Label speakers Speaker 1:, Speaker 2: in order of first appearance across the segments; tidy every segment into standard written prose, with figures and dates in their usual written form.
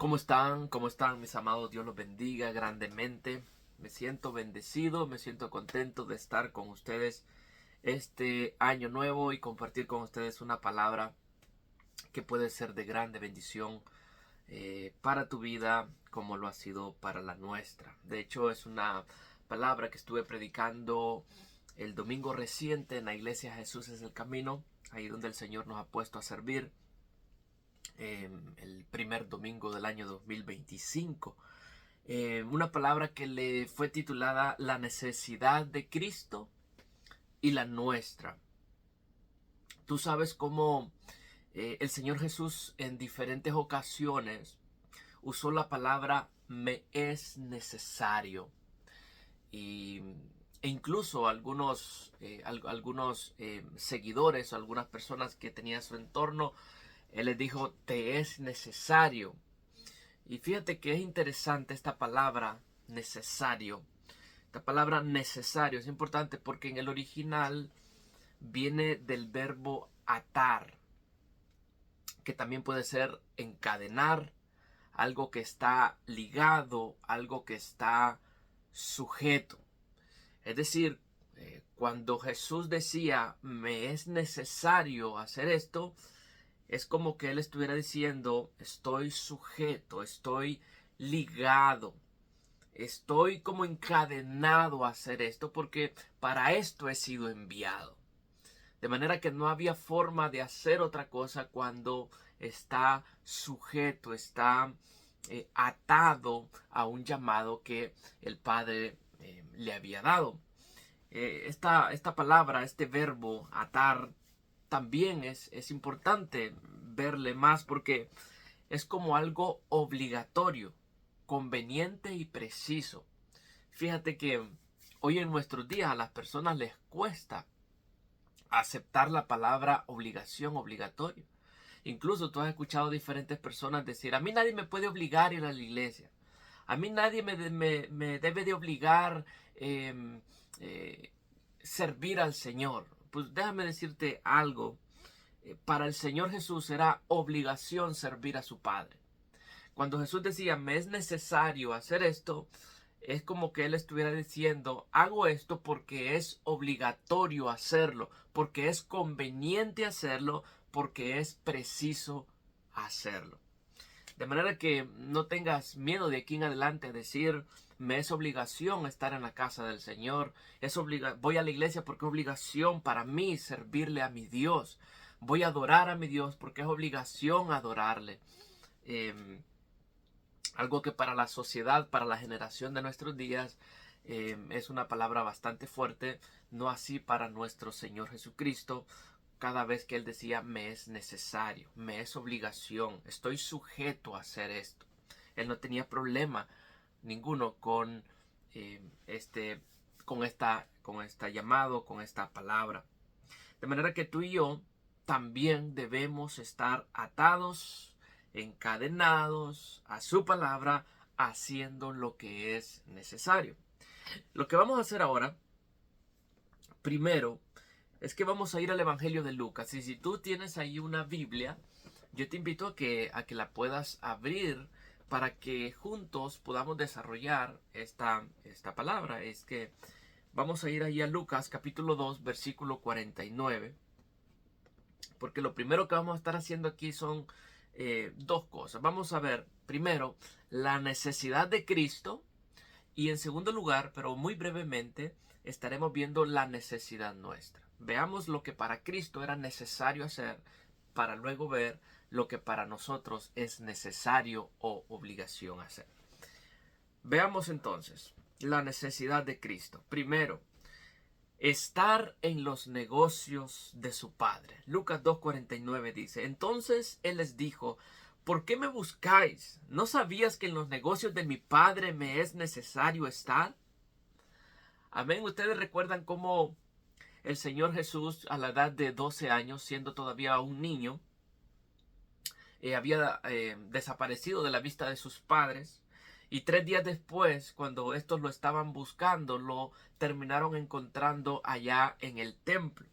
Speaker 1: ¿Cómo están? ¿Cómo están mis amados? Dios los bendiga grandemente. Me siento bendecido, me siento contento de estar con ustedes este año nuevo y compartir con ustedes una palabra que puede ser de grande bendición para tu vida como lo ha sido para la nuestra. De hecho, es una palabra que estuve predicando el domingo reciente en la iglesia Jesús es el Camino, ahí donde el Señor nos ha puesto a servir el primer domingo del año 2025. Una palabra que le fue titulada La necesidad de Cristo y la nuestra. Tú sabes cómo el Señor Jesús en diferentes ocasiones usó la palabra me es necesario. Y, e incluso algunos seguidores o algunas personas que tenía a su entorno, Él les dijo, te es necesario. Y fíjate que es interesante esta palabra necesario. Esta palabra necesario es importante porque en el original viene del verbo atar, que también puede ser encadenar, algo que está ligado, algo que está sujeto. Es decir, cuando Jesús decía, me es necesario hacer esto, es como que Él estuviera diciendo, estoy sujeto, estoy ligado, estoy como encadenado a hacer esto porque para esto he sido enviado. De manera que no había forma de hacer otra cosa cuando está sujeto, está atado a un llamado que el Padre le había dado. Esta palabra, este verbo atar, también es importante verle más porque es como algo obligatorio, conveniente y preciso. Fíjate que hoy en nuestros días a las personas les cuesta aceptar la palabra obligación, obligatorio. Incluso tú has escuchado diferentes personas decir, a mí nadie me puede obligar a ir a la iglesia. A mí nadie me debe de obligar eh, eh, servir al Señor. Pues déjame decirte algo. Para el Señor Jesús era obligación servir a su Padre. Cuando Jesús decía, me es necesario hacer esto, es como que Él estuviera diciendo, hago esto porque es obligatorio hacerlo, porque es conveniente hacerlo, porque es preciso hacerlo. De manera que no tengas miedo de aquí en adelante a decir, me es obligación estar en la casa del Señor, voy a la iglesia porque es obligación para mí servirle a mi Dios, voy a adorar a mi Dios porque es obligación adorarle. Algo que para la sociedad, para la generación de nuestros días, es una palabra bastante fuerte, no así para nuestro Señor Jesucristo. Cada vez que Él decía, me es necesario, me es obligación, estoy sujeto a hacer esto. Él no tenía problema ninguno con eh, este, con esta llamado, con esta palabra. De manera que tú y yo también debemos estar atados, encadenados a su palabra, haciendo lo que es necesario. Lo que vamos a hacer ahora, primero, es que vamos a ir al Evangelio de Lucas. Y si tú tienes ahí una Biblia, yo te invito a que la puedas abrir para que juntos podamos desarrollar esta palabra. Es que vamos a ir ahí a Lucas capítulo 2, versículo 49. Porque lo primero que vamos a estar haciendo aquí son dos cosas. Vamos a ver primero la necesidad de Cristo y en segundo lugar, pero muy brevemente, estaremos viendo la necesidad nuestra. Veamos lo que para Cristo era necesario hacer para luego ver lo que para nosotros es necesario o obligación hacer. Veamos entonces la necesidad de Cristo. Primero, estar en los negocios de su padre. Lucas 2:49 dice, entonces él les dijo, ¿por qué me buscáis? ¿No sabías que en los negocios de mi padre me es necesario estar? Amén. Ustedes recuerdan cómo el Señor Jesús a la edad de 12 años, siendo todavía un niño, había desaparecido de la vista de sus padres. Y 3 días después, cuando estos lo estaban buscando, lo terminaron encontrando allá en el templo.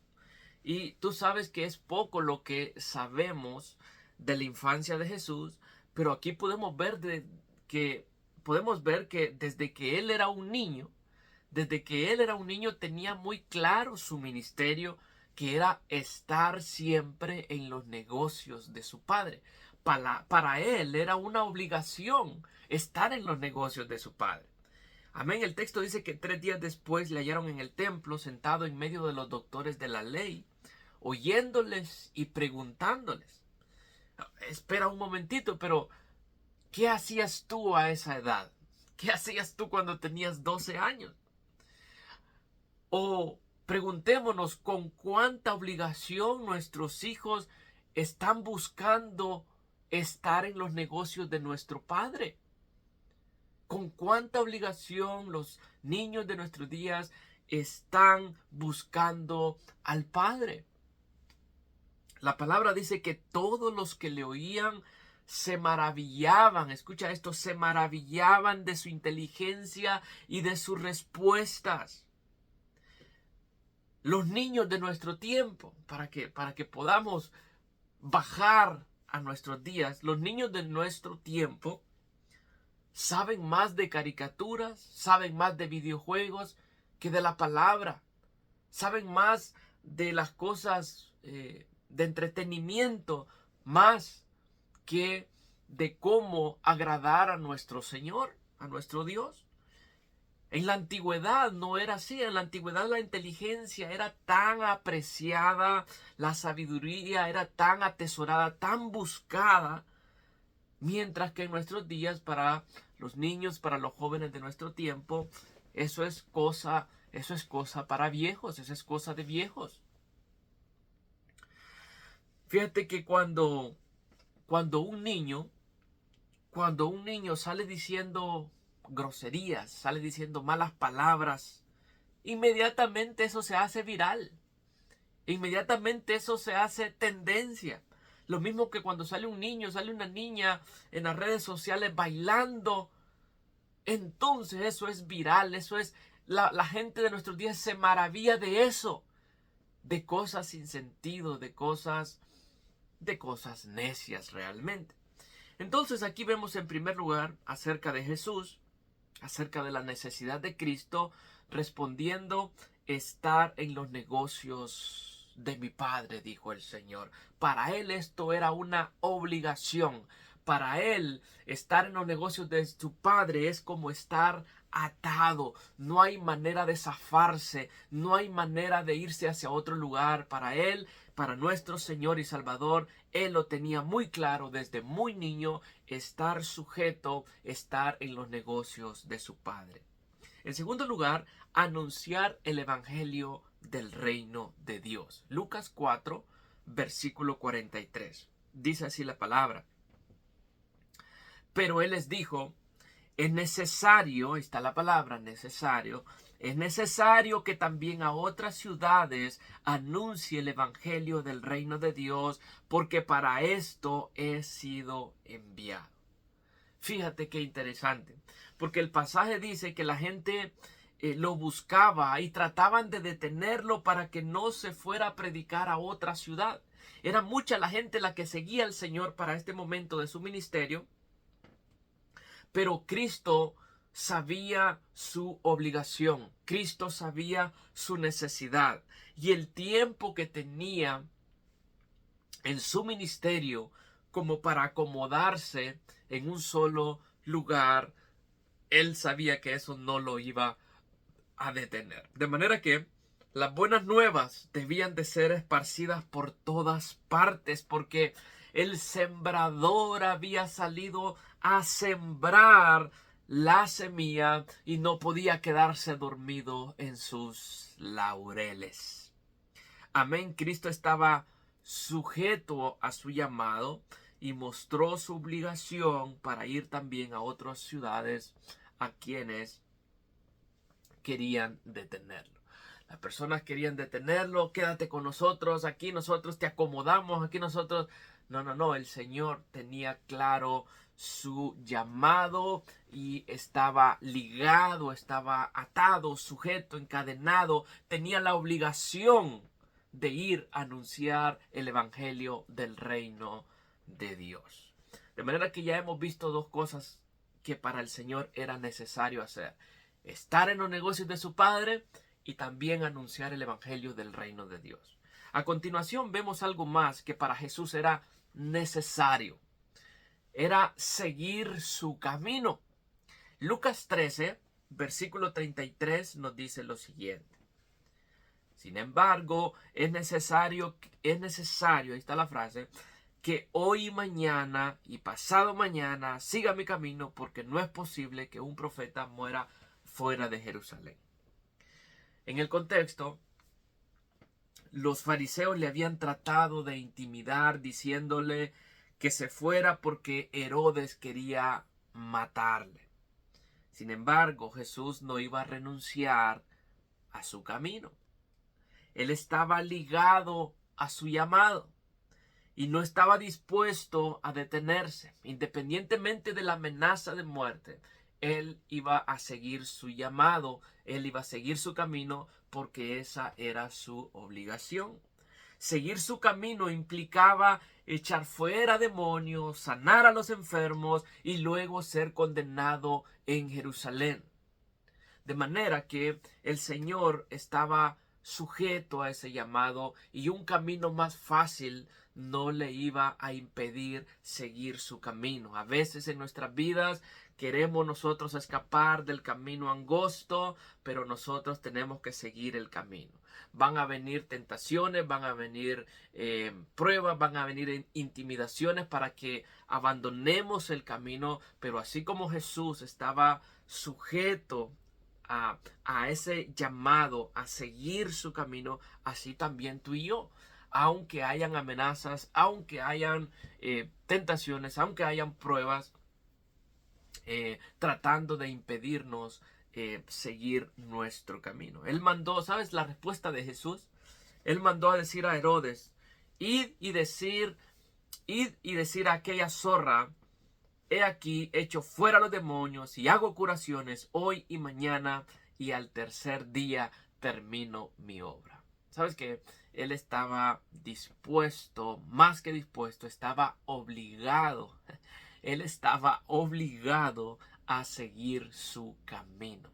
Speaker 1: Y tú sabes que es poco lo que sabemos de la infancia de Jesús, Pero aquí podemos ver que desde que él era un niño, tenía muy claro su ministerio, que era estar siempre en los negocios de su padre. Para él era una obligación estar en los negocios de su padre. Amén. El texto dice que 3 días después le hallaron en el templo, sentado en medio de los doctores de la ley, oyéndoles y preguntándoles. Espera un momentito, pero ¿qué hacías tú a esa edad? ¿Qué hacías tú cuando tenías 12 años? O preguntémonos con cuánta obligación nuestros hijos están buscando estar en los negocios de nuestro Padre. Con cuánta obligación los niños de nuestros días están buscando al Padre. La palabra dice que todos los que le oían se maravillaban, escucha esto, se maravillaban de su inteligencia y de sus respuestas. Los niños de nuestro tiempo, para que podamos bajar a nuestros días, los niños de nuestro tiempo saben más de caricaturas, saben más de videojuegos que de la palabra, saben más de las cosas de entretenimiento, más que de cómo agradar a nuestro Señor, a nuestro Dios. En la antigüedad no era así. En la antigüedad la inteligencia era tan apreciada, la sabiduría era tan atesorada, tan buscada, mientras que en nuestros días para los niños, para los jóvenes de nuestro tiempo, eso es cosa para viejos, eso es cosa de viejos. Fíjate que cuando un niño sale diciendo groserías, sale diciendo malas palabras, inmediatamente eso se hace viral. Inmediatamente eso se hace tendencia. Lo mismo que cuando sale un niño, sale una niña en las redes sociales bailando. Entonces eso es viral, eso es... La gente de nuestros días se maravilla de eso. De cosas sin sentido, de cosas necias realmente. Entonces aquí vemos en primer lugar acerca de Jesús, acerca de la necesidad de Cristo, respondiendo: estar en los negocios de mi Padre, dijo el Señor. Para él esto era una obligación. Para él estar en los negocios de su Padre es como estar atado. No hay manera de zafarse, no hay manera de irse hacia otro lugar. Para él, para nuestro Señor y Salvador, él lo tenía muy claro desde muy niño: estar sujeto, estar en los negocios de su Padre. En segundo lugar, anunciar el evangelio del reino de Dios. Lucas 4, versículo 43. Dice así la palabra: pero él les dijo, es necesario, está la palabra necesario, es necesario que también a otras ciudades anuncie el evangelio del reino de Dios, porque para esto he sido enviado. Fíjate qué interesante, porque el pasaje dice que la gente lo buscaba y trataban de detenerlo para que no se fuera a predicar a otra ciudad. Era mucha la gente la que seguía al Señor para este momento de su ministerio, pero Cristo sabía su obligación, Cristo sabía su necesidad y el tiempo que tenía en su ministerio como para acomodarse en un solo lugar. Él sabía que eso no lo iba a detener. De manera que las buenas nuevas debían de ser esparcidas por todas partes, porque el sembrador había salido a sembrar la semilla y no podía quedarse dormido en sus laureles. Amén. Cristo estaba sujeto a su llamado y mostró su obligación para ir también a otras ciudades a quienes querían detenerlo. Las personas querían detenerlo: quédate con nosotros, aquí nosotros te acomodamos, aquí nosotros... No, el Señor tenía claro su llamado y estaba ligado, estaba atado, sujeto, encadenado, tenía la obligación de ir a anunciar el evangelio del reino de Dios. De manera que ya hemos visto dos cosas que para el Señor era necesario hacer: estar en los negocios de su Padre y también anunciar el evangelio del reino de Dios. A continuación vemos algo más que para Jesús era necesario: era seguir su camino. Lucas 13, versículo 33 nos dice lo siguiente: sin embargo, es necesario, ahí está la frase, que hoy y mañana y pasado mañana siga mi camino, porque no es posible que un profeta muera fuera de Jerusalén. En el contexto, los fariseos le habían tratado de intimidar diciéndole que se fuera porque Herodes quería matarle. Sin embargo, Jesús no iba a renunciar a su camino. Él estaba ligado a su llamado y no estaba dispuesto a detenerse. Independientemente de la amenaza de muerte, él iba a seguir su llamado, él iba a seguir su camino, porque esa era su obligación. Seguir su camino implicaba echar fuera demonios, sanar a los enfermos y luego ser condenado en Jerusalén. De manera que el Señor estaba sujeto a ese llamado y un camino más fácil no le iba a impedir seguir su camino. A veces en nuestras vidas queremos nosotros escapar del camino angosto, pero nosotros tenemos que seguir el camino. Van a venir tentaciones, van a venir pruebas, van a venir intimidaciones para que abandonemos el camino, pero así como Jesús estaba sujeto a ese llamado a seguir su camino, así también tú y yo. Aunque hayan amenazas, aunque hayan tentaciones, aunque hayan pruebas tratando de impedirnos seguir nuestro camino. Él mandó, ¿sabes la respuesta de Jesús? Él mandó a decir a Herodes: id y decir a aquella zorra: he aquí, echo fuera los demonios y hago curaciones hoy y mañana, y al tercer día termino mi obra. ¿Sabes qué? Él estaba dispuesto, más que dispuesto, estaba obligado. Él estaba obligado a seguir su camino.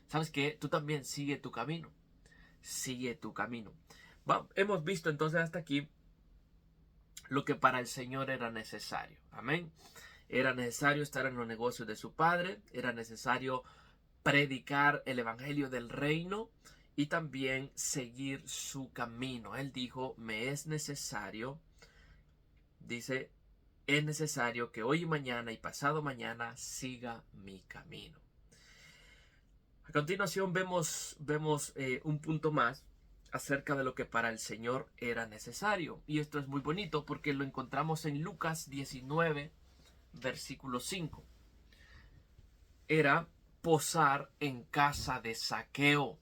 Speaker 1: ¿Sabes qué? Tú también sigue tu camino. Sigue tu camino. Hemos visto entonces hasta aquí lo que para el Señor era necesario. Amén. Era necesario estar en los negocios de su Padre, era necesario predicar el evangelio del reino y también seguir su camino. Él dijo: me es necesario, dice, es necesario que hoy y mañana y pasado mañana siga mi camino. A continuación vemos un punto más acerca de lo que para el Señor era necesario. Y esto es muy bonito porque lo encontramos en Lucas 19, versículo 5. Era posar en casa de Zaqueo.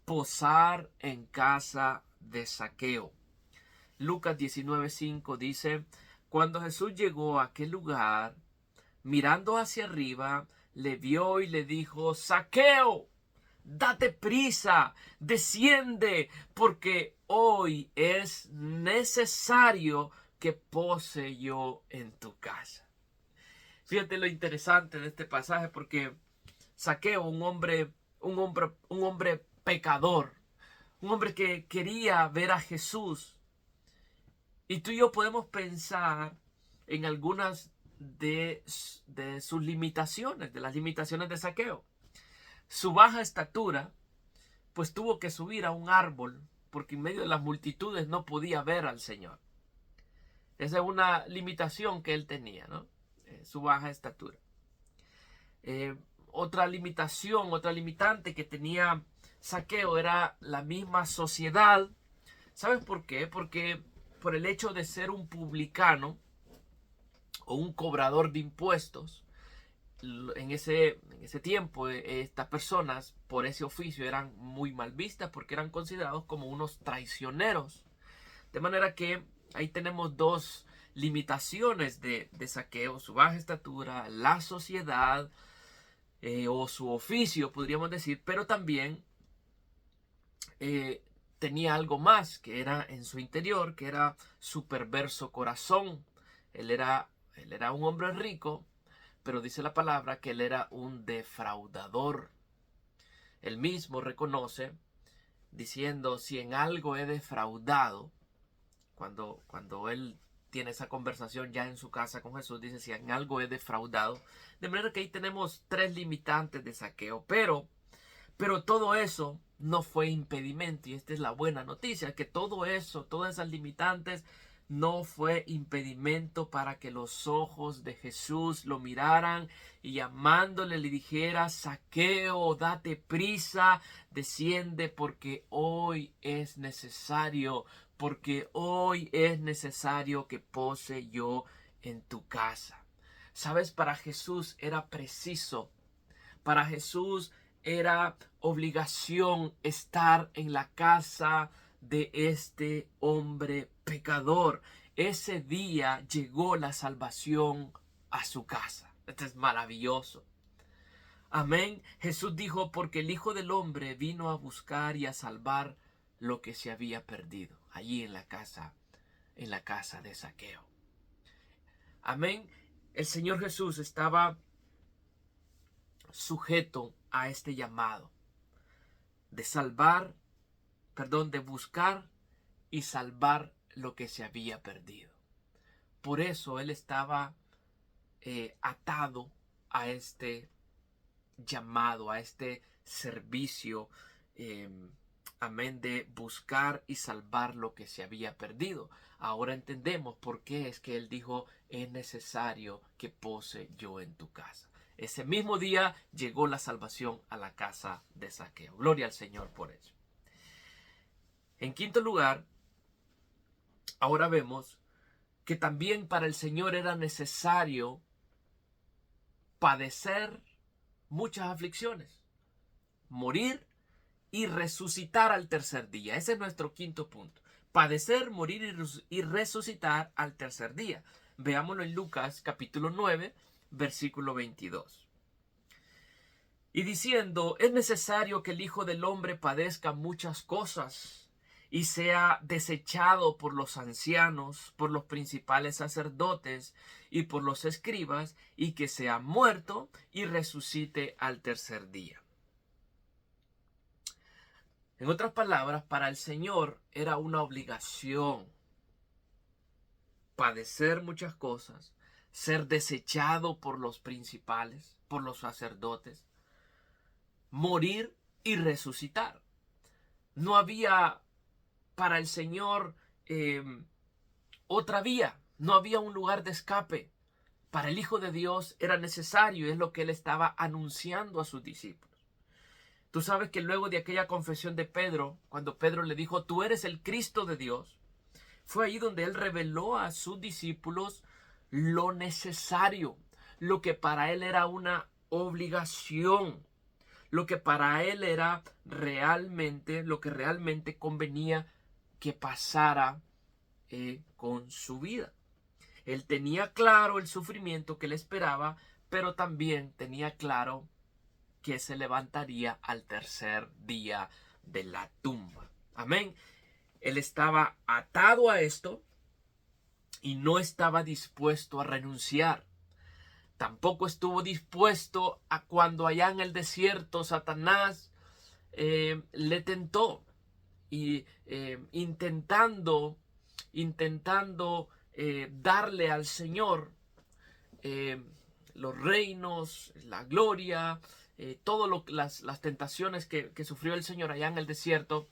Speaker 1: Posar en casa de Zaqueo. Lucas 19:5 dice: cuando Jesús llegó a aquel lugar, mirando hacia arriba, le vio y le dijo: Zaqueo, date prisa, desciende, porque hoy es necesario que pose yo en tu casa. Fíjate lo interesante de este pasaje, porque Zaqueo, un hombre pecador, un hombre que quería ver a Jesús. Y tú y yo podemos pensar en algunas de sus limitaciones, de las limitaciones de Zaqueo. Su baja estatura, pues tuvo que subir a un árbol, porque en medio de las multitudes no podía ver al Señor. Esa es una limitación que él tenía, ¿no? Su baja estatura. Otra limitación, otra limitante que tenía Zaqueo era la misma sociedad. ¿Sabes por qué? Porque por el hecho de ser un publicano o un cobrador de impuestos, en ese tiempo estas personas por ese oficio eran muy mal vistas porque eran considerados como unos traicioneros. De manera que ahí tenemos dos limitaciones de Zaqueo: su baja estatura, la sociedad o su oficio, podríamos decir, pero también tenía algo más que era en su interior, que era su perverso corazón. Él era Él era un hombre rico, pero dice la palabra que él era un defraudador. Él mismo reconoce diciendo, si en algo he defraudado, cuando él tiene esa conversación ya en su casa con Jesús, dice, si en algo he defraudado. De manera que ahí tenemos 3 limitantes de Zaqueo, pero todo eso no fue impedimento, y esta es la buena noticia, que todo eso, todas esas limitantes, no fue impedimento para que los ojos de Jesús lo miraran y llamándole le dijera, Zaqueo, date prisa, desciende porque hoy es necesario, que pose yo en tu casa. ¿Sabes? Para Jesús era preciso, para Jesús era obligación estar en la casa de este hombre pecador. Ese día llegó la salvación a su casa. Esto es maravilloso. Amén. Jesús dijo, porque el Hijo del Hombre vino a buscar y a salvar lo que se había perdido. Allí en la casa de Zaqueo. Amén. El Señor Jesús estaba sujeto a este llamado de de buscar y salvar lo que se había perdido. Por eso él estaba atado a este llamado, a este servicio, amén, de buscar y salvar lo que se había perdido. Ahora entendemos por qué es que él dijo, es necesario que pose yo en tu casa. Ese mismo día llegó la salvación a la casa de Zaqueo. Gloria al Señor por eso. En quinto lugar, ahora vemos que también para el Señor era necesario padecer muchas aflicciones, morir y resucitar al tercer día. Ese es nuestro quinto punto. Padecer, morir y resucitar al tercer día. Veámoslo en Lucas capítulo 9, versículo 22. Y diciendo, es necesario que el Hijo del Hombre padezca muchas cosas y sea desechado por los ancianos, por los principales sacerdotes y por los escribas, y que sea muerto y resucite al tercer día. En otras palabras, para el Señor era una obligación padecer muchas cosas, ser desechado por los principales, por los sacerdotes, morir y resucitar. No había para el Señor otra vía, no había un lugar de escape. Para el Hijo de Dios era necesario, es lo que él estaba anunciando a sus discípulos. Tú sabes que luego de aquella confesión de Pedro, cuando Pedro le dijo, tú eres el Cristo de Dios, fue ahí donde él reveló a sus discípulos lo necesario, lo que para él era una obligación, lo que para él era realmente, lo que realmente convenía que pasara con su vida. Él tenía claro el sufrimiento que le esperaba, pero también tenía claro que se levantaría al tercer día de la tumba. Amén. Él estaba atado a esto y no estaba dispuesto a renunciar. Tampoco estuvo dispuesto a cuando allá en el desierto Satanás le tentó y intentando darle al Señor los reinos, la gloria, las tentaciones que sufrió el Señor allá en el desierto.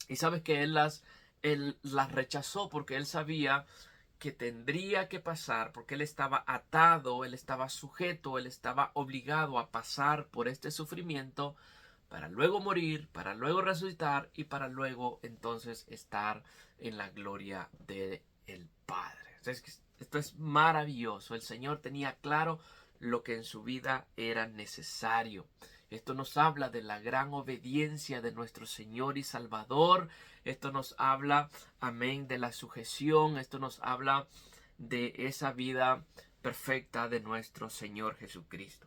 Speaker 1: Y sabes que él las rechazó porque él sabía que tendría que pasar, porque él estaba atado, él estaba sujeto, él estaba obligado a pasar por este sufrimiento para luego morir, para luego resucitar y para luego entonces estar en la gloria del Padre. Entonces, esto es maravilloso. El Señor tenía claro lo que en su vida era necesario. Esto nos habla de la gran obediencia de nuestro Señor y Salvador. Esto nos habla, amén, de la sujeción. Esto nos habla de esa vida perfecta de nuestro Señor Jesucristo.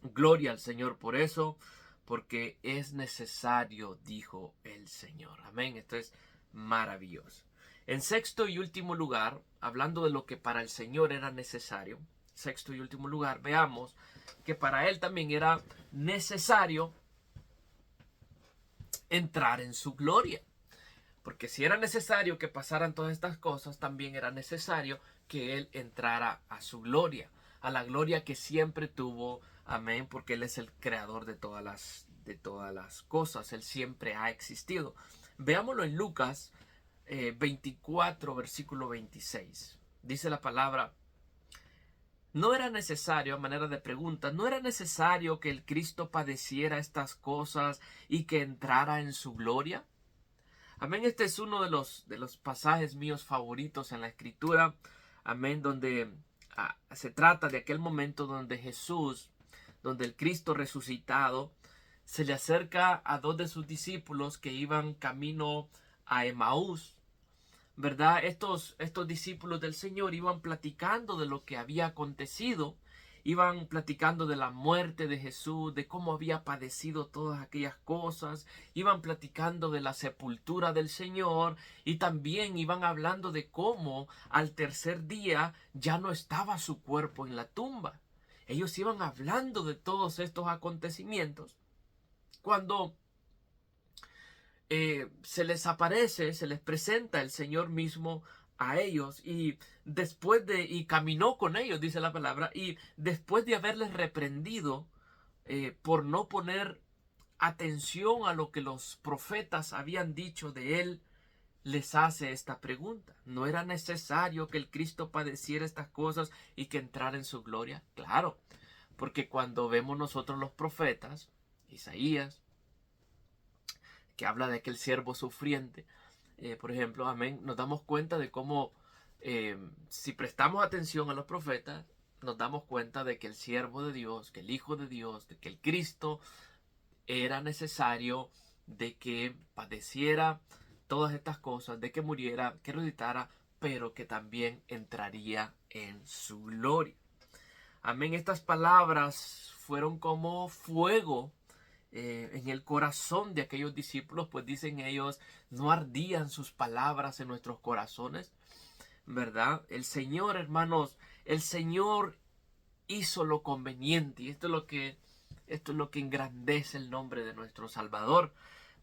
Speaker 1: Gloria al Señor por eso, porque es necesario, dijo el Señor. Amén. Esto es maravilloso. En sexto y último lugar, hablando de lo que para el Señor era necesario, sexto y último lugar, veamos que para Él también era necesario entrar en su gloria. Porque si era necesario que pasaran todas estas cosas, también era necesario que Él entrara a su gloria, a la gloria que siempre tuvo, amén, porque Él es el creador de todas las cosas, Él siempre ha existido. Veámoslo en Lucas 24, versículo 26. Dice la palabra: no era necesario, a manera de pregunta, no era necesario que el Cristo padeciera estas cosas y que entrara en su gloria. Amén, este es uno de los pasajes míos favoritos en la Escritura. Amén, donde se trata de aquel momento donde Jesús, donde el Cristo resucitado, se le acerca a dos de sus discípulos que iban camino a Emaús. ¿Verdad? Estos discípulos del Señor iban platicando de lo que había acontecido, iban platicando de la muerte de Jesús, de cómo había padecido todas aquellas cosas, iban platicando de la sepultura del Señor y también iban hablando de cómo al tercer día ya no estaba su cuerpo en la tumba. Ellos iban hablando de todos estos acontecimientos cuando se les aparece, se les presenta el Señor mismo a ellos y caminó con ellos, dice la palabra, y después de haberles reprendido por no poner atención a lo que los profetas habían dicho de él, les hace esta pregunta: ¿no era necesario que el Cristo padeciera estas cosas y que entrara en su gloria? Claro, porque cuando vemos nosotros los profetas, Isaías, que habla de aquel siervo sufriente, por ejemplo, amén, nos damos cuenta de cómo, si prestamos atención a los profetas, nos damos cuenta de que el siervo de Dios, que el Hijo de Dios, de que el Cristo era necesario de que padeciera todas estas cosas, de que muriera, que resucitara, pero que también entraría en su gloria. Amén, estas palabras fueron como fuego en el corazón de aquellos discípulos, pues dicen ellos: no ardían sus palabras en nuestros corazones, ¿verdad? El Señor, hermanos, el Señor hizo lo conveniente, y esto es lo que engrandece el nombre de nuestro Salvador,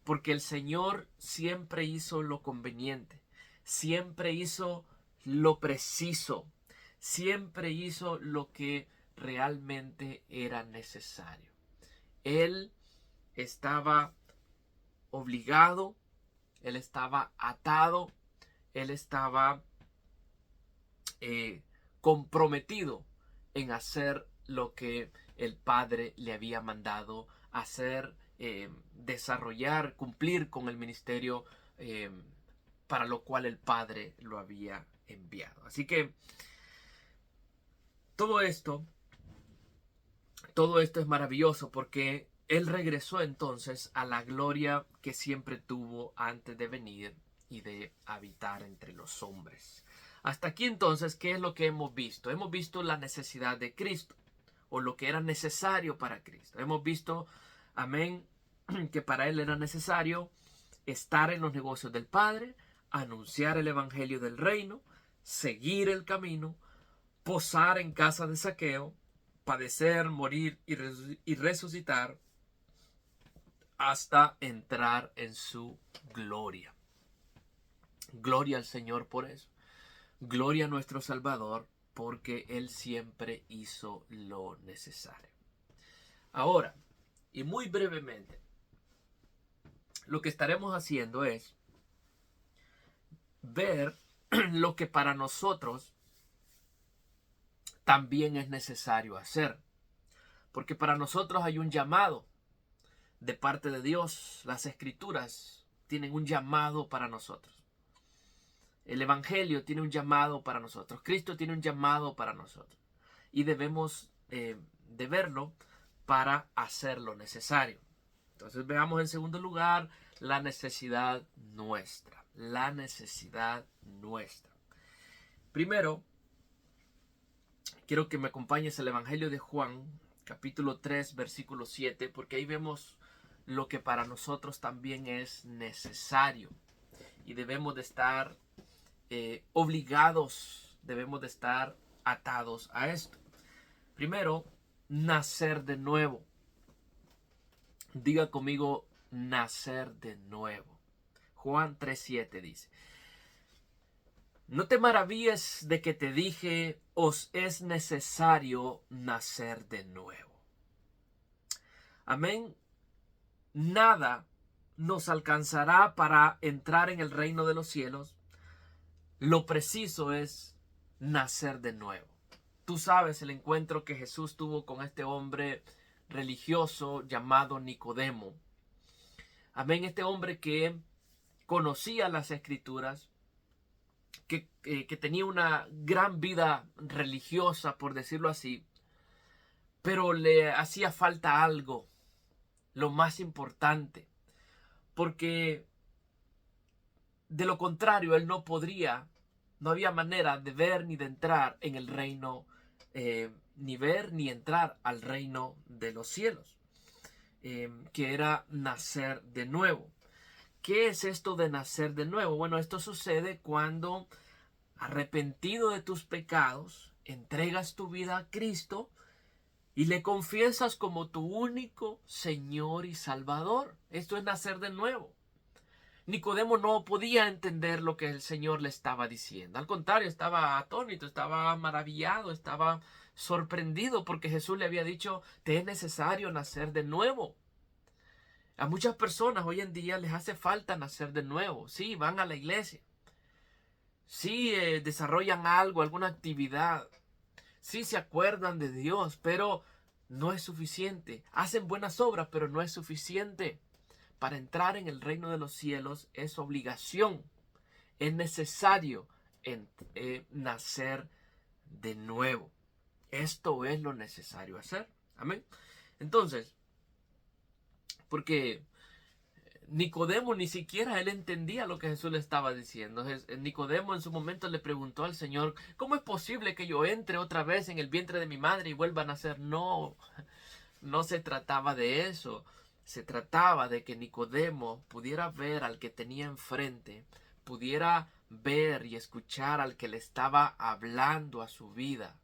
Speaker 1: porque el Señor siempre hizo lo conveniente, siempre hizo lo preciso, siempre hizo lo que realmente era necesario. Él estaba obligado, él estaba atado, él estaba comprometido en hacer lo que el Padre le había mandado hacer, desarrollar, cumplir con el ministerio para lo cual el Padre lo había enviado. Así que todo esto es maravilloso porque Él regresó entonces a la gloria que siempre tuvo antes de venir y de habitar entre los hombres. Hasta aquí entonces, ¿qué es lo que hemos visto? Hemos visto la necesidad de Cristo, o lo que era necesario para Cristo. Hemos visto, amén, que para Él era necesario estar en los negocios del Padre, anunciar el evangelio del reino, seguir el camino, posar en casa de Zaqueo, padecer, morir y resucitar hasta entrar en su gloria. Gloria al Señor por eso. Gloria a nuestro Salvador, porque Él siempre hizo lo necesario. Ahora, y muy brevemente, lo que estaremos haciendo es ver lo que para nosotros también es necesario hacer. Porque para nosotros hay un llamado de parte de Dios. Las Escrituras tienen un llamado para nosotros. El Evangelio tiene un llamado para nosotros. Cristo tiene un llamado para nosotros. Y debemos de verlo para hacer lo necesario. Entonces veamos en segundo lugar la necesidad nuestra. La necesidad nuestra. Primero, quiero que me acompañes al Evangelio de Juan, capítulo 3, versículo 7, porque ahí vemos lo que para nosotros también es necesario. Y debemos de estar obligados, debemos de estar atados a esto. Primero, nacer de nuevo. Diga conmigo, nacer de nuevo. Juan 3:7 dice: no te maravilles de que te dije, os es necesario nacer de nuevo. Amén. Nada nos alcanzará para entrar en el reino de los cielos. Lo preciso es nacer de nuevo. Tú sabes el encuentro que Jesús tuvo con este hombre religioso llamado Nicodemo. Amén. Este hombre que conocía las escrituras, que tenía una gran vida religiosa, por decirlo así, pero le hacía falta algo, lo más importante, porque de lo contrario él no podría, no había manera de ver ni de entrar en el reino, ni ver ni entrar al reino de los cielos, que era nacer de nuevo. ¿Qué es esto de nacer de nuevo? Bueno, esto sucede cuando, arrepentido de tus pecados, entregas tu vida a Cristo y le confiesas como tu único Señor y Salvador. Esto es nacer de nuevo. Nicodemo no podía entender lo que el Señor le estaba diciendo. Al contrario, estaba atónito, estaba maravillado, estaba sorprendido porque Jesús le había dicho, te es necesario nacer de nuevo. A muchas personas hoy en día les hace falta nacer de nuevo. Sí, van a la iglesia. Sí, desarrollan algo, alguna actividad. Sí, se acuerdan de Dios, pero no es suficiente. Hacen buenas obras, pero no es suficiente. Para entrar en el reino de los cielos es obligación. Es necesario nacer de nuevo. Esto es lo necesario hacer. Amén. Entonces, porque Nicodemo ni siquiera él entendía lo que Jesús le estaba diciendo. Nicodemo en su momento le preguntó al Señor, ¿cómo es posible que yo entre otra vez en el vientre de mi madre y vuelva a nacer? No, no se trataba de eso. Se trataba de que Nicodemo pudiera ver al que tenía enfrente, pudiera ver y escuchar al que le estaba hablando a su vida,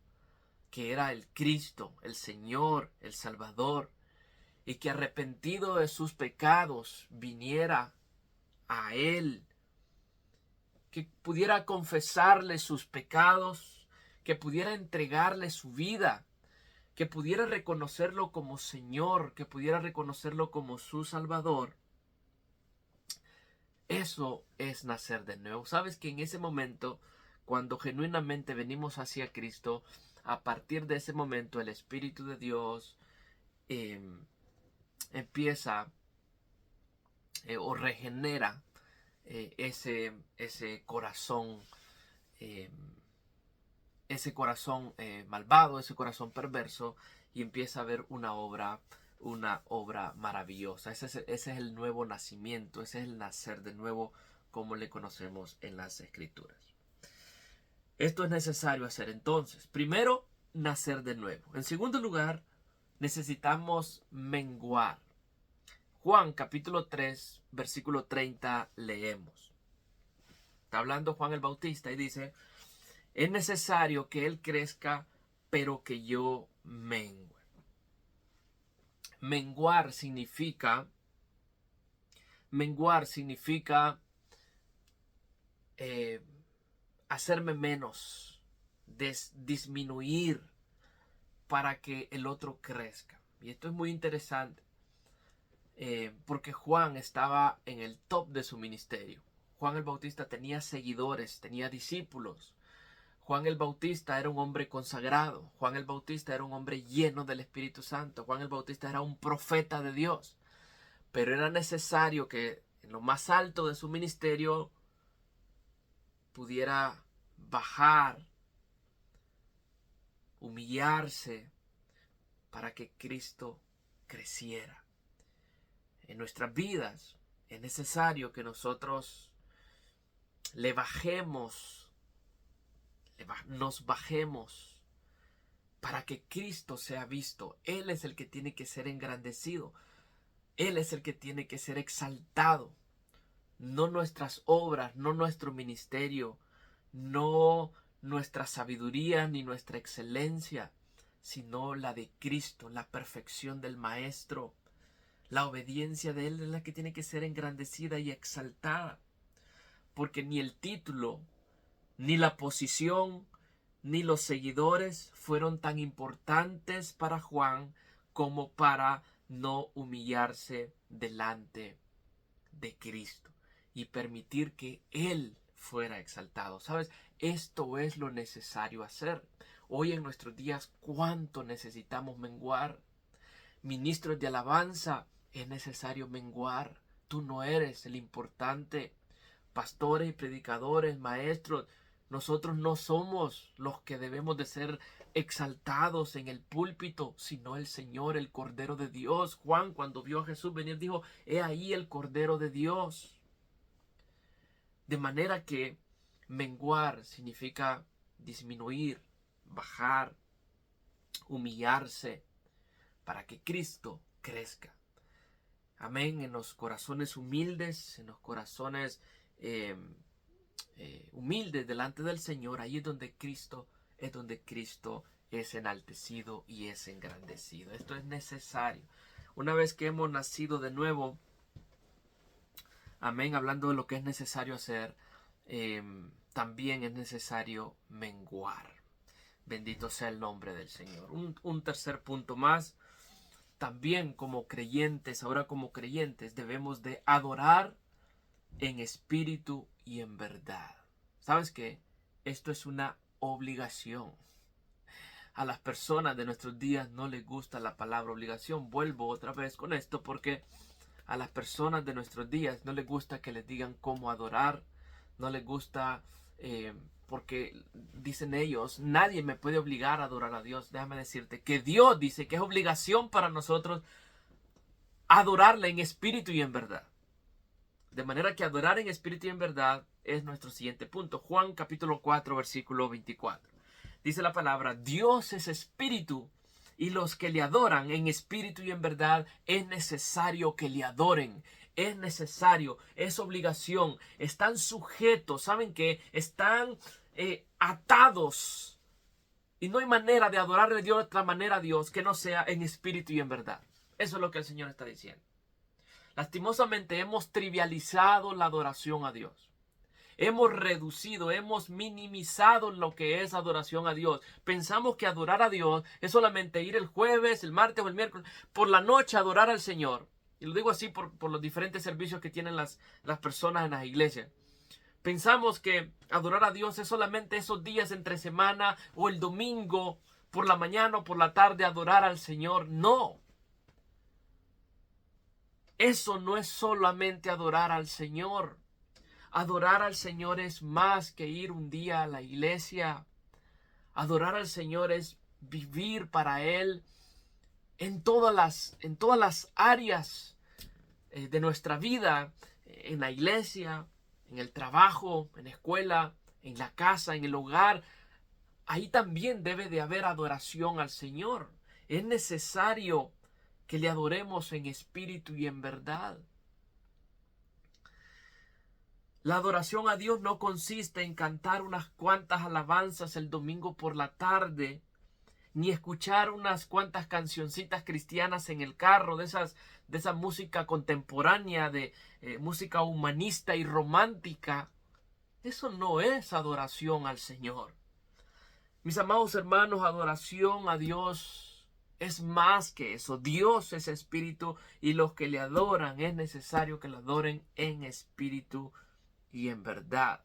Speaker 1: que era el Cristo, el Señor, el Salvador, y que arrepentido de sus pecados viniera a Él, que pudiera confesarle sus pecados, que pudiera entregarle su vida, que pudiera reconocerlo como Señor, que pudiera reconocerlo como su Salvador. Eso es nacer de nuevo. Sabes que en ese momento, cuando genuinamente venimos hacia Cristo, a partir de ese momento el Espíritu de Dios empieza o regenera ese corazón, eh, malvado, ese corazón perverso, y empieza a ver una obra maravillosa. Ese es el nuevo nacimiento, ese es el nacer de nuevo como le conocemos en las Escrituras. Esto es necesario hacer entonces. Primero, nacer de nuevo. En segundo lugar, necesitamos menguar. Juan capítulo 3, versículo 30 leemos. Está hablando Juan el Bautista y dice, es necesario que Él crezca, pero que yo mengue. Menguar significa hacerme menos, disminuir para que el otro crezca. Y esto es muy interesante. Porque Juan estaba en el top de su ministerio. Juan el Bautista tenía seguidores, tenía discípulos. Juan el Bautista era un hombre consagrado. Juan el Bautista era un hombre lleno del Espíritu Santo. Juan el Bautista era un profeta de Dios. Pero era necesario que en lo más alto de su ministerio pudiera bajar, humillarse, para que Cristo creciera. En nuestras vidas es necesario que nosotros nos bajemos para que Cristo sea visto. Él es el que tiene que ser engrandecido. Él es el que tiene que ser exaltado. No nuestras obras, no nuestro ministerio, no nuestra sabiduría ni nuestra excelencia, sino la de Cristo, la perfección del Maestro. La obediencia de Él es la que tiene que ser engrandecida y exaltada, porque ni el título, ni la posición, ni los seguidores fueron tan importantes para Juan como para no humillarse delante de Cristo y permitir que Él fuera exaltado. ¿Sabes? Esto es lo necesario hacer. Hoy en nuestros días, ¿cuánto necesitamos menguar? Ministros de alabanza, es necesario menguar. Tú no eres el importante. Pastores y predicadores, maestros, nosotros no somos los que debemos de ser exaltados en el púlpito, sino el Señor, el Cordero de Dios. Juan, cuando vio a Jesús venir, dijo: he ahí el Cordero de Dios. De manera que menguar significa disminuir, bajar, humillarse, para que Cristo crezca. Amén. En los corazones humildes, en los corazones humildes delante del Señor, ahí es donde Cristo es enaltecido y es engrandecido. Esto es necesario. Una vez que hemos nacido de nuevo, amén, hablando de lo que es necesario hacer, también es necesario menguar. Bendito sea el nombre del Señor. Un tercer punto más. También como creyentes, ahora como creyentes, debemos de adorar en espíritu y en verdad. ¿Sabes qué? Esto es una obligación. A las personas de nuestros días no les gusta la palabra obligación. Vuelvo otra vez con esto porque a las personas de nuestros días no les gusta que les digan cómo adorar. No les gusta porque dicen ellos: nadie me puede obligar a adorar a Dios. Déjame decirte que Dios dice que es obligación para nosotros adorarle en espíritu y en verdad. De manera que adorar en espíritu y en verdad es nuestro siguiente punto. Juan capítulo 4 versículo 24. Dice la palabra: Dios es espíritu, y los que le adoran en espíritu y en verdad es necesario que le adoren. Es necesario, es obligación, están sujetos, ¿saben qué? Están atados. Y no hay manera de adorarle de otra manera a Dios que no sea en espíritu y en verdad. Eso es lo que el Señor está diciendo. Lastimosamente hemos trivializado la adoración a Dios. Hemos reducido, hemos minimizado lo que es adoración a Dios. Pensamos que adorar a Dios es solamente ir el jueves, el martes o el miércoles, por la noche a adorar al Señor. Y lo digo así por los diferentes servicios que tienen las personas en las iglesias. Pensamos que adorar a Dios es solamente esos días entre semana o el domingo por la mañana o por la tarde adorar al Señor. No. Eso no es solamente adorar al Señor. Adorar al Señor es más que ir un día a la iglesia. Adorar al Señor es vivir para Él en todas las áreas de nuestra vida, en la iglesia, en el trabajo, en la escuela, en la casa, en el hogar. Ahí también debe de haber adoración al Señor. Es necesario que le adoremos en espíritu y en verdad. La adoración a Dios no consiste en cantar unas cuantas alabanzas el domingo por la tarde, ni escuchar unas cuantas cancioncitas cristianas en el carro, de esa música contemporánea, de música humanista y romántica. Eso no es adoración al Señor. Mis amados hermanos, adoración a Dios es más que eso. Dios es espíritu y los que le adoran es necesario que le adoren en espíritu y en verdad.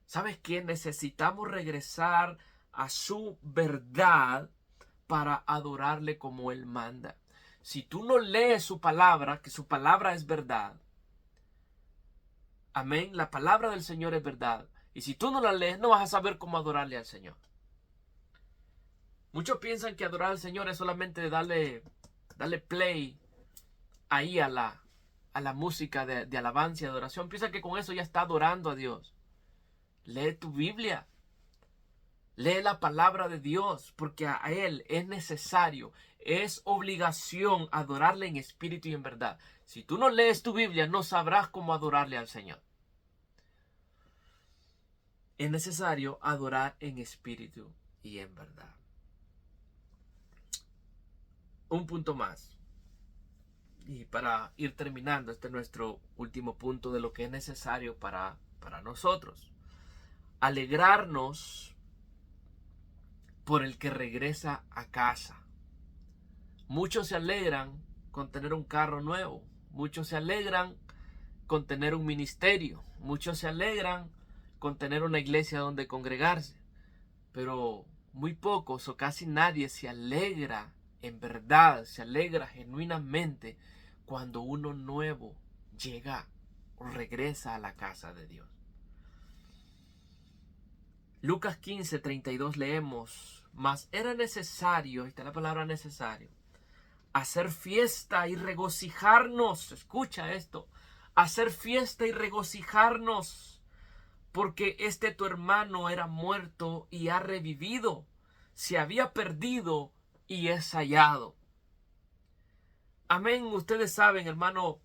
Speaker 1: ¿Sabes qué? Necesitamos regresar a su verdad para adorarle como Él manda. Si tú no lees su palabra, que su palabra es verdad, amén, la palabra del Señor es verdad, y si tú no la lees, no vas a saber cómo adorarle al Señor. Muchos piensan que adorar al Señor es solamente darle play ahí a la música de alabanza y adoración. Piensa que con eso ya está adorando a Dios. Lee tu Biblia. Lee la palabra de Dios, porque a Él es necesario, es obligación adorarle en espíritu y en verdad. Si tú no lees tu Biblia, no sabrás cómo adorarle al Señor. es necesario adorar en espíritu y en verdad. Un punto más. Y para ir terminando, este es nuestro último punto de lo que es necesario para nosotros. Alegrarnos por el que regresa a casa. Muchos se alegran con tener un carro nuevo. Muchos se alegran con tener un ministerio. Muchos se alegran con tener una iglesia donde congregarse. Pero muy pocos o casi nadie se alegra en verdad, se alegra genuinamente cuando uno nuevo llega o regresa a la casa de Dios. Lucas 15:32 leemos: mas era necesario, esta es la palabra necesario, hacer fiesta y regocijarnos. Escucha esto: hacer fiesta y regocijarnos, porque tu hermano era muerto y ha revivido, se había perdido y es hallado. Amén. Ustedes saben, hermano,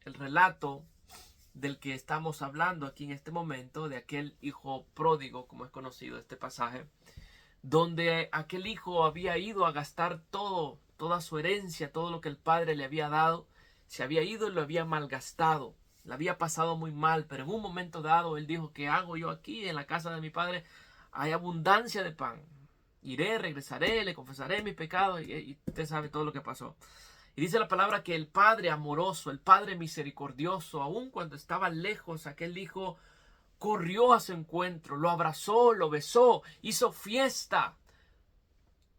Speaker 1: el relato del que estamos hablando aquí en este momento, de aquel hijo pródigo, como es conocido este pasaje, donde aquel hijo había ido a gastar toda su herencia, todo lo que el padre le había dado, se había ido y lo había malgastado, le había pasado muy mal, pero en un momento dado él dijo: ¿qué hago yo aquí? En la casa de mi padre hay abundancia de pan, iré, regresaré, le confesaré mis pecados, y usted sabe todo lo que pasó. Y dice la palabra que el Padre amoroso, el Padre misericordioso, aun cuando estaba lejos, aquel hijo corrió a su encuentro, lo abrazó, lo besó, hizo fiesta,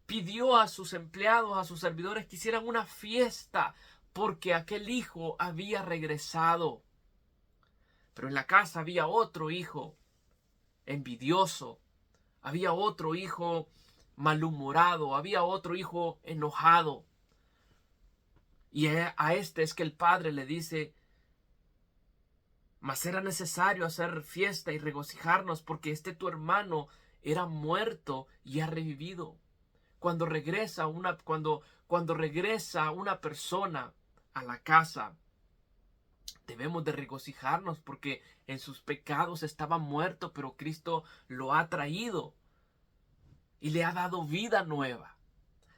Speaker 1: pidió a sus empleados, a sus servidores que hicieran una fiesta porque aquel hijo había regresado. Pero en la casa había otro hijo envidioso, había otro hijo malhumorado, había otro hijo enojado. Y a este es que el padre le dice: mas era necesario hacer fiesta y regocijarnos, porque tu hermano era muerto y ha revivido. Cuando regresa una persona a la casa, debemos de regocijarnos porque en sus pecados estaba muerto, pero Cristo lo ha traído y le ha dado vida nueva.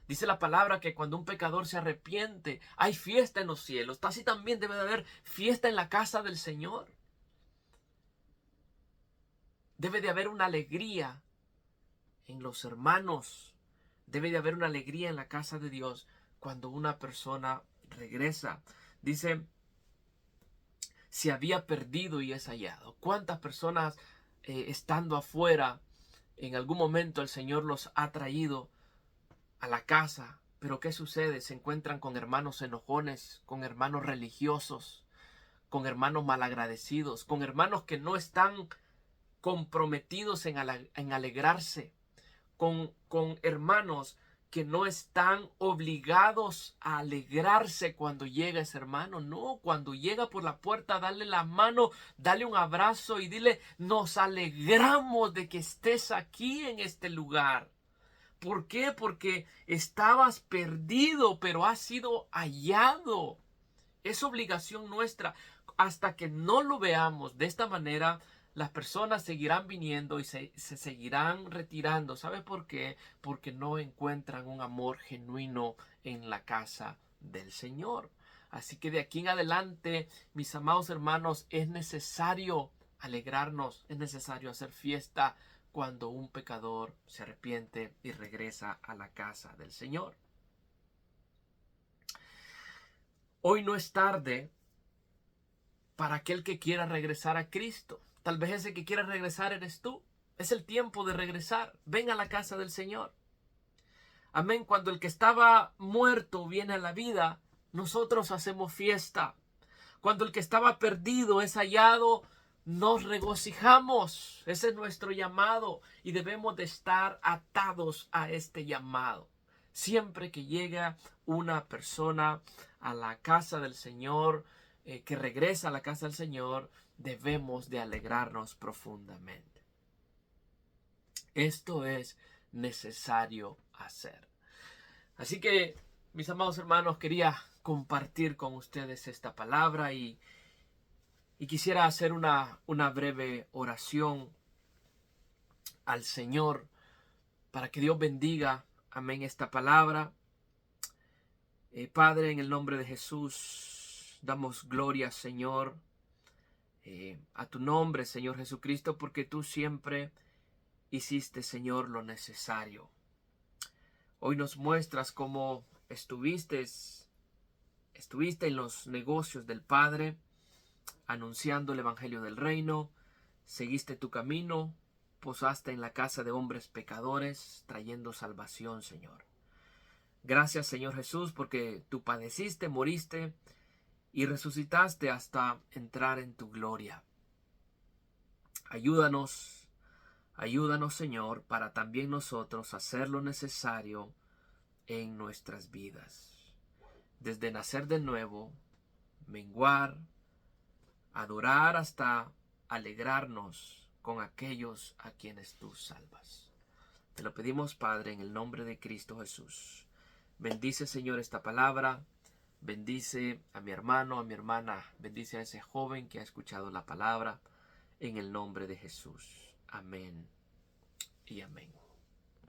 Speaker 1: Dice la palabra que cuando un pecador se arrepiente, hay fiesta en los cielos. Así también debe de haber fiesta en la casa del Señor. Debe de haber una alegría en los hermanos. Debe de haber una alegría en la casa de Dios cuando una persona regresa. Dice: se había perdido y es hallado. ¿Cuántas personas estando afuera, en algún momento el Señor los ha traído a la casa? Pero ¿qué sucede? Se encuentran con hermanos enojones, con hermanos religiosos, con hermanos malagradecidos, con hermanos que no están comprometidos en alegrarse, con hermanos que no están obligados a alegrarse cuando llega ese hermano. No, cuando llega por la puerta, dale la mano, dale un abrazo y dile: nos alegramos de que estés aquí en este lugar. ¿Por qué? Porque estabas perdido, pero has sido hallado. Es obligación nuestra. Hasta que no lo veamos de esta manera, las personas seguirán viniendo y se seguirán retirando. ¿Sabe por qué? Porque no encuentran un amor genuino en la casa del Señor. Así que de aquí en adelante, mis amados hermanos, es necesario alegrarnos, es necesario hacer fiesta cuando un pecador se arrepiente y regresa a la casa del Señor. Hoy no es tarde para aquel que quiera regresar a Cristo. Tal vez ese que quiera regresar eres tú. Es el tiempo de regresar. Ven a la casa del Señor. Amén. Cuando el que estaba muerto viene a la vida, nosotros hacemos fiesta. Cuando el que estaba perdido es hallado, nos regocijamos. Ese es nuestro llamado y debemos de estar atados a este llamado. Siempre que llega una persona a la casa del Señor, que regresa a la casa del Señor, debemos de alegrarnos profundamente. Esto es necesario hacer. Así que, mis amados hermanos, quería compartir con ustedes esta palabra y quisiera hacer una breve oración al Señor para que Dios bendiga, amén, esta palabra. Padre, en el nombre de Jesús, damos gloria, Señor, a tu nombre, Señor Jesucristo, porque tú siempre hiciste, Señor, lo necesario. Hoy nos muestras cómo estuviste en los negocios del Padre, anunciando el Evangelio del Reino, seguiste tu camino, posaste en la casa de hombres pecadores, trayendo salvación, Señor. Gracias, Señor Jesús, porque tú padeciste, moriste y resucitaste hasta entrar en tu gloria. Ayúdanos, Señor, para también nosotros hacer lo necesario en nuestras vidas. Desde nacer de nuevo, menguar, adorar hasta alegrarnos con aquellos a quienes tú salvas. Te lo pedimos, Padre, en el nombre de Cristo Jesús. Bendice, Señor, esta palabra. Bendice a mi hermano, a mi hermana. Bendice a ese joven que ha escuchado la palabra. En el nombre de Jesús. Amén y amén.